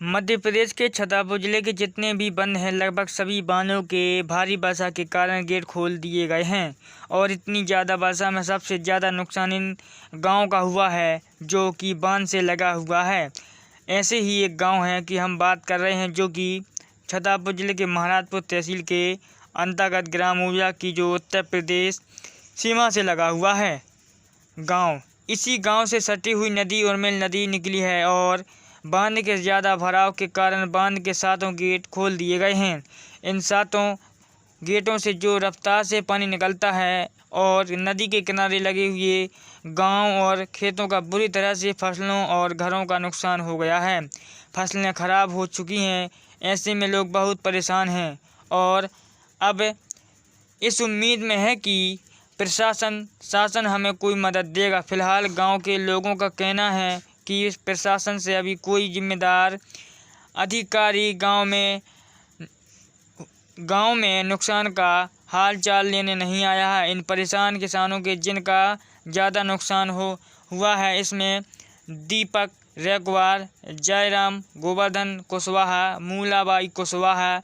मध्य प्रदेश के छतरपुर जिले के जितने भी बांध हैं लगभग सभी बांधों के भारी वर्षा के कारण गेट खोल दिए गए हैं और इतनी ज़्यादा वर्षा में सबसे ज़्यादा नुकसान इन गाँव का हुआ है जो कि बांध से लगा हुआ है। ऐसे ही एक गांव है कि हम बात कर रहे हैं जो कि छतरपुर जिले के महाराजपुर तहसील के अंतर्गत ग्राम ऊर्जा की जो उत्तर प्रदेश सीमा से लगा हुआ है गाँव। इसी गाँव से सटी हुई नदी उर्मिल नदी निकली है और बांध के ज़्यादा भराव के कारण बांध के सातों गेट खोल दिए गए हैं। इन सातों गेटों से जो रफ्तार से पानी निकलता है और नदी के किनारे लगे हुए गांव और खेतों का बुरी तरह से फसलों और घरों का नुकसान हो गया है। फसलें खराब हो चुकी हैं। ऐसे में लोग बहुत परेशान हैं और अब इस उम्मीद में है कि शासन हमें कोई मदद देगा। फिलहाल गांव के लोगों का कहना है कि इस प्रशासन से अभी कोई जिम्मेदार अधिकारी गांव में नुकसान का हाल चाल लेने नहीं आया है। इन परेशान किसानों के जिनका ज़्यादा नुकसान हुआ है इसमें दीपक रेकवार, जयराम गोवर्धन कुशवाहा, मूलाबाई कुशवाहा,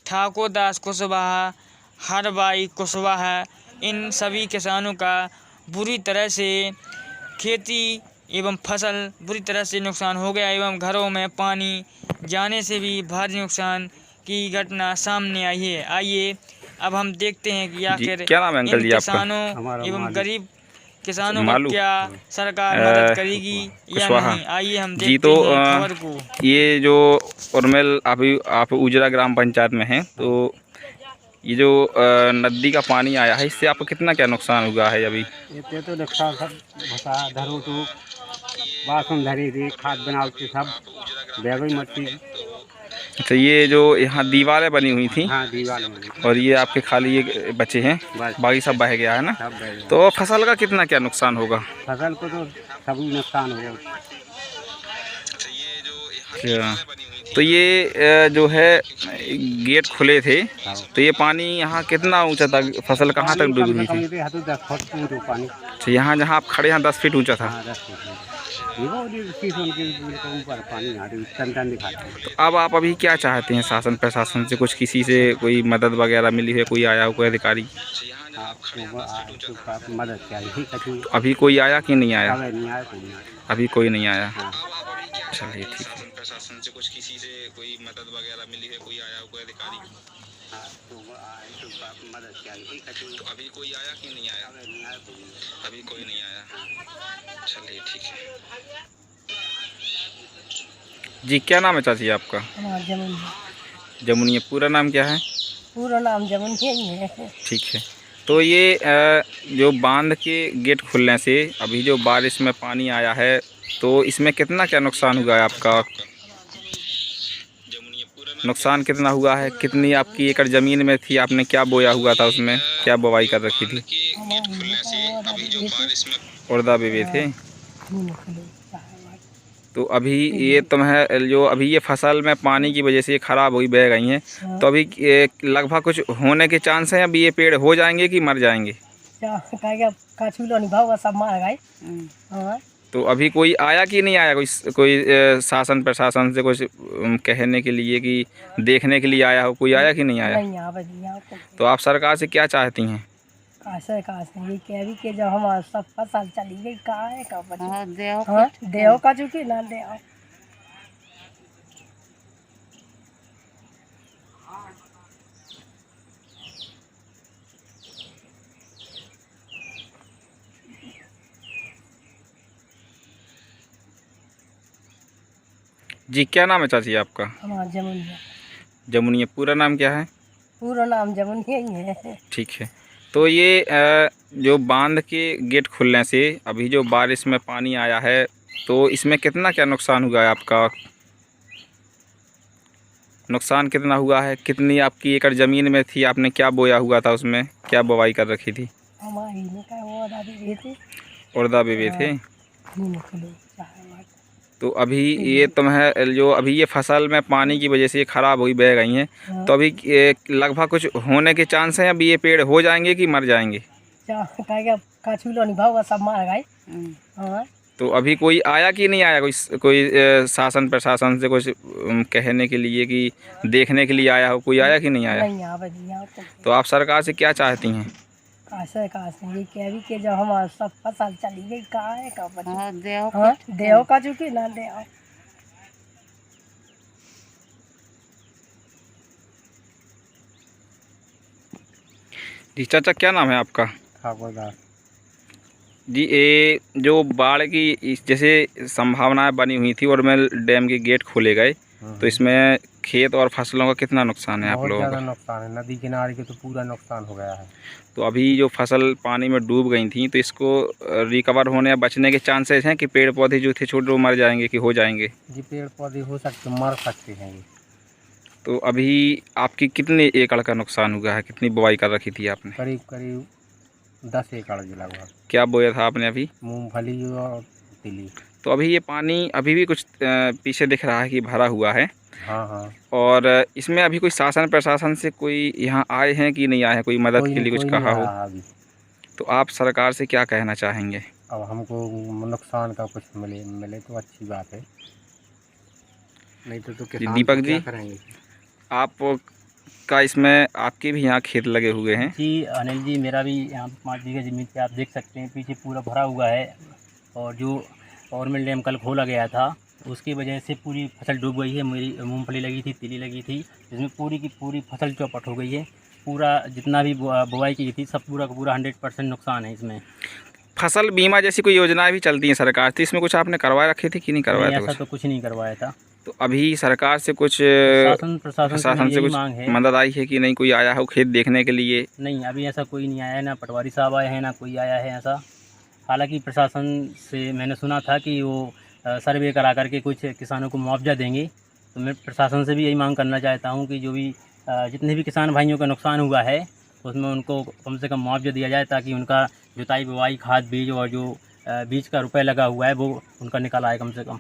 ठाकुर दास कुशवाहा, हरबाई कुशवाहा, इन सभी किसानों का बुरी तरह से खेती एवं फसल बुरी तरह से नुकसान हो गया एवं घरों में पानी जाने से भी भारी नुकसान की घटना सामने आई है। आइए अब हम देखते हैं कि आखिर इन किसानों एवं गरीब किसानों को क्या सरकार मदद करेगी या नहीं। आइए हम देखते हैं खबर को। ये जो उर्मिल आप उजरा ग्राम पंचायत में हैं, तो ये जो नदी का पानी आया है इससे आपको कितना क्या नुकसान हुआ है? अभी ये तो नुकसान सब भसा धरो तो बासन धरी थी, खाद बनाओ थी, सब बैगई मट्टी। अच्छा, ये जो यहाँ दीवारें बनी हुई थी, हाँ दीवारें बनी, और ये आपके खाली ये बचे हैं, बाकी सब बह गया है ना? तो फसल का कितना क्या नुकसान होगा? फसल को तो सभी नुकसान हो गया। तो ये जो है गेट खुले थे, तो ये पानी यहाँ कितना ऊंचा था? फसल कहाँ तक डूब रही थी? अच्छा, यहाँ जहाँ आप खड़े हैं 10 फीट ऊंचा था। तो अब आप अभी क्या चाहते हैं शासन प्रशासन से? कुछ किसी से कोई मदद वगैरह मिली है? कोई आया हो, कोई अधिकारी? मदद चाहिए। तो अभी कोई आया कि नहीं आया? अभी कोई नहीं आया। चलिए ठीक है। प्रशासन से कुछ किसी से कोई मदद वगैरह मिली है? कोई आया हो, कोई अधिकारी? मदद चाहिए। तो अभी कोई आया कि नहीं आया? अभी कोई नहीं आया। चलिए ठीक है जी। क्या नाम है चाची आपका? जमुनिया। पूरा नाम क्या है? पूरा नाम जमुनिया ही है। ठीक है। तो ये जो बांध के गेट खुलने से अभी जो बारिश में पानी आया है, तो इसमें कितना क्या नुकसान हुआ है आपका? नुकसान कितना हुआ है? कितनी आपकी एकड़ ज़मीन में थी? आपने क्या बोया हुआ था? उसमें क्या बुवाई कर रखी थी? उड़दा बेबे थे। तो अभी ये जो अभी ये फसल में पानी की वजह से ये ख़राब हुई, बह गई हैं, तो अभी लगभग कुछ होने के चांस हैं? अभी ये पेड़ हो जाएंगे कि मर जाएंगे? तो अभी कोई आया कि नहीं आया? कोई शासन प्रशासन से कुछ कहने के लिए कि देखने के लिए आया हो? कोई आया कि नहीं आया? तो आप सरकार से क्या चाहती हैं? सरकार से ये कह रही कि जब हमारा सब फसल चली गई कहाँ है देहो का चुकी ना देहो। जी, क्या नाम है चाची आपका? जमुनिया। जमुनिया। पूरा नाम क्या है? पूरा नाम जमुनिया ही है। ठीक है। तो ये जो बांध के गेट खुलने से अभी जो बारिश में पानी आया है, तो इसमें कितना क्या नुकसान हुआ है आपका? नुकसान कितना हुआ है? कितनी आपकी एकड़ ज़मीन में थी? आपने क्या बोया हुआ था? उसमें क्या बुवाई कर रखी थी? उड़दा बेबे थे। तो अभी ये जो अभी ये फसल में पानी की वजह से ये ख़राब हुई, बह गई हैं, तो अभी लगभग कुछ होने के चांस हैं? अभी ये पेड़ हो जाएंगे कि मर जाएंगे? तो अभी कोई आया कि नहीं आया, कोई शासन प्रशासन से कुछ कहने के लिए कि देखने के लिए आया हो, कोई आया कि नहीं आया? नहीं यहाँ बजी यहाँ तो आप सरकार से क्या चाहती हैं? कासे ये कह भी के जब हमारा सब फसल चली गई कहाँ है का बचा देहो का चुकी ना देहो। जी चाचा, क्या नाम है आपका? ठाकुरदास। जी, ये जो बाढ़ की जैसे संभावनाएं बनी हुई थी और मैं डैम के गेट खोले गए, तो इसमें खेत और फसलों का कितना नुकसान है आप लोगों का? बहुत ज़्यादा नुकसान है, नदी किनारे के तो पूरा नुकसान हो गया है। तो अभी जो फसल पानी में डूब गई थी, तो इसको रिकवर होने या बचने के चांसेस हैं कि पेड़ पौधे जो थे छोटे वो मर जाएंगे कि हो जाएंगे? जी पेड़ पौधे हो सकते, मर सकते हैं ये। तो अभी आपकी कितने एकड़ का नुकसान हुआ है, कितनी बुवाई कर रखी थी आपने? करीब करीब 10 एकड़ के लगभग। क्या बोया था आपने अभी? मूंगफली और तिली। तो अभी ये पानी अभी भी कुछ पीछे दिख रहा है कि भरा हुआ है। हाँ हाँ। और इसमें अभी कोई शासन प्रशासन से कोई यहाँ आए हैं कि नहीं आए हैं, कोई मदद के लिए कुछ कहा हो? अभी तो आप सरकार से क्या कहना चाहेंगे? अब हमको नुकसान का कुछ मिले तो अच्छी बात है, नहीं तो किसान दीपक क्या जी, करेंगे? आप का इसमें आपके भी यहाँ खेत लगे हुए हैं? जी अनिल जी, मेरा भी यहाँ 5 बीघा ज़मीन पे आप देख सकते हैं पीछे पूरा भरा हुआ है। और जो ऑर्मिल डैम कल खोला गया था उसकी वजह से पूरी फसल डूब गई है। मेरी मूंगफली लगी थी, तिली लगी थी, जिसमें पूरी की पूरी फसल चौपट हो गई है। पूरा जितना भी बुआई की थी सब पूरा का पूरा 100% नुकसान है इसमें। फसल बीमा जैसी कोई योजनाएं भी चलती हैं सरकार से, इसमें कुछ आपने करवा रखी थी कि नहीं करवाया था? ऐसा तो कुछ नहीं करवाया था। तो अभी सरकार से कुछ प्रशासन से कुछ मांग है। मदद आई है कि नहीं? कोई आया हो खेत देखने के लिए? नहीं, अभी ऐसा कोई नहीं आया है, ना पटवारी साहब आए हैं ना कोई आया है ऐसा। हालांकि प्रशासन से मैंने सुना था कि वो सर्वे करा करके कुछ किसानों को मुआवजा देंगे। तो मैं प्रशासन से भी यही मांग करना चाहता हूं कि जो भी जितने भी किसान भाइयों का नुकसान हुआ है उसमें उनको कम से कम मुआवजा दिया जाए, ताकि उनका जुताई बुवाई खाद बीज और जो बीज का रुपए लगा हुआ है वो उनका निकाला आए कम से कम।